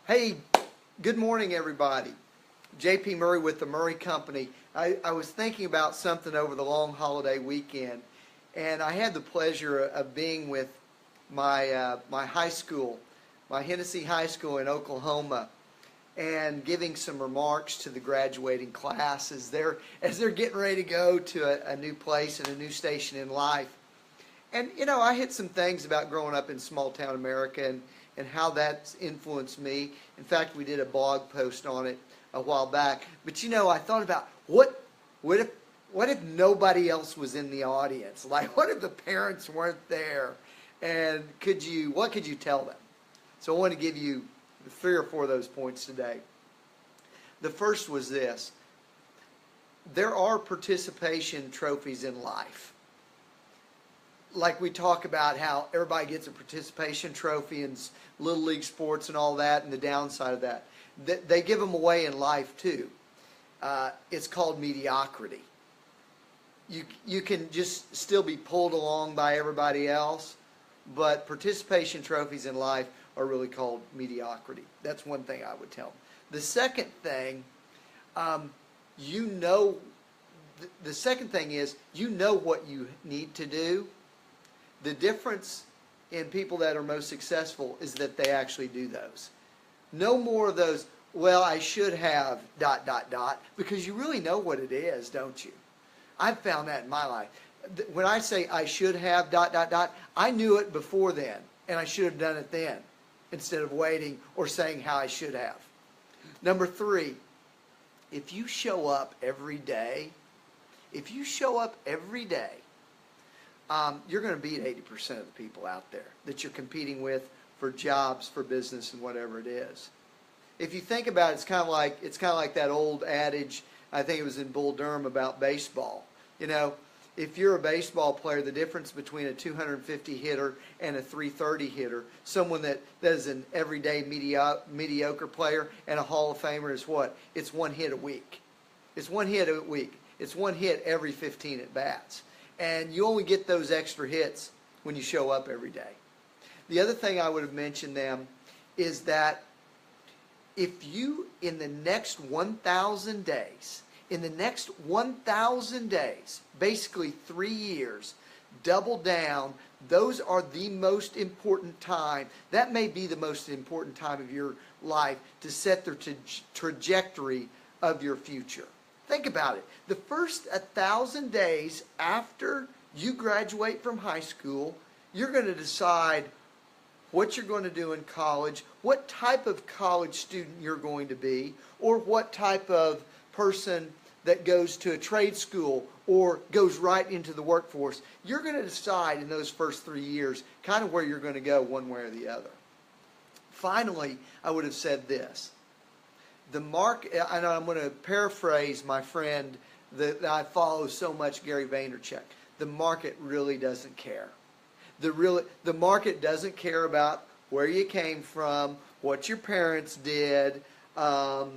Hey, good morning, everybody. J.P. Murray with the Murray Company. I was thinking about something over the long holiday weekend, and I had the pleasure of being with my high school, my Hennessey High School in Oklahoma, and giving some remarks to the graduating class as they're getting ready to go to a new place and a new station in life. And I hit some things about growing up in small town America and how that's influenced me. In fact, we did a blog post on it a while back. But I thought about what if nobody else was in the audience? Like, what if the parents weren't there? And what could you tell them? So I want to give you 3 or 4 of those points today. The first was this: there are participation trophies in life. Like we talk about how everybody gets a participation trophy in Little League sports and all that, and the downside of that. They give them away in life too. It's called mediocrity. You can just still be pulled along by everybody else, but participation trophies in life are really called mediocrity. That's one thing I would tell them. The second thing, the second thing is what you need to do. The difference in people that are most successful is that they actually do those. No more of those, well, I should have ... because you really know what it is, don't you? I've found that in my life. When I say I should have ... I knew it before then, and I should have done it then instead of waiting or saying how I should have. Number 3, if you show up every day, you're going to beat 80% of the people out there that you're competing with for jobs, for business, and whatever it is. If you think about it, it's kind of like that old adage. I think it was in Bull Durham about baseball. If you're a baseball player, the difference between a 250 hitter and a 330 hitter, someone that is an everyday mediocre player and a Hall of Famer, is what? It's 1 hit a week. It's 1 hit a week. It's 1 hit every 15 at bats. And you only get those extra hits when you show up every day. The other thing I would have mentioned them is that if you, in the next 1,000 days, basically 3 years, double down, those are the most important time. That may be the most important time of your life to set the trajectory of your future. Think about it. The first 1,000 days after you graduate from high school, you're going to decide what you're going to do in college, what type of college student you're going to be, or what type of person that goes to a trade school or goes right into the workforce. You're going to decide in those first 3 years kind of where you're going to go one way or the other. Finally, I would have said this. The market, and I'm going to paraphrase my friend that I follow so much, Gary Vaynerchuk. The market really doesn't care. The market doesn't care about where you came from, what your parents did, or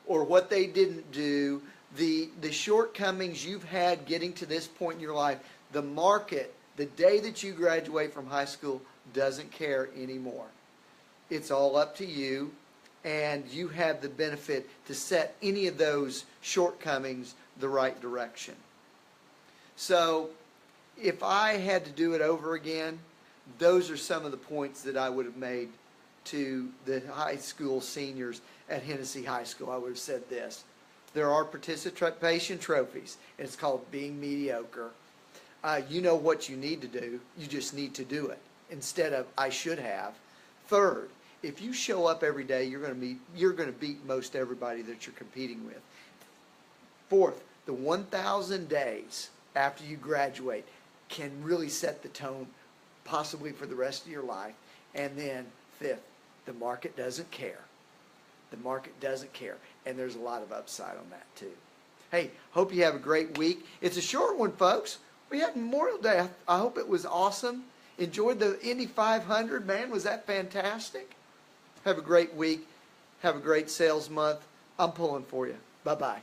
what they didn't do, the shortcomings you've had getting to this point in your life. The market, the day that you graduate from high school, doesn't care anymore. It's all up to you. And you have the benefit to set any of those shortcomings the right direction. So if I had to do it over again, those are some of the points that I would have made to the high school seniors at Hennessey High School. I would have said this: there are participation trophies, and it's called being mediocre. You know what you need to do. You just need to do it instead of I should have. Third, if you show up every day, you're going to beat most everybody that you're competing with. Fourth, the 1,000 days after you graduate can really set the tone possibly for the rest of your life. And then fifth, the market doesn't care. The market doesn't care. And there's a lot of upside on that too. Hey, hope you have a great week. It's a short one, folks. We had Memorial Day. I hope it was awesome. Enjoyed the Indy 500. Man, was that fantastic. Have a great week. Have a great sales month. I'm pulling for you. Bye-bye.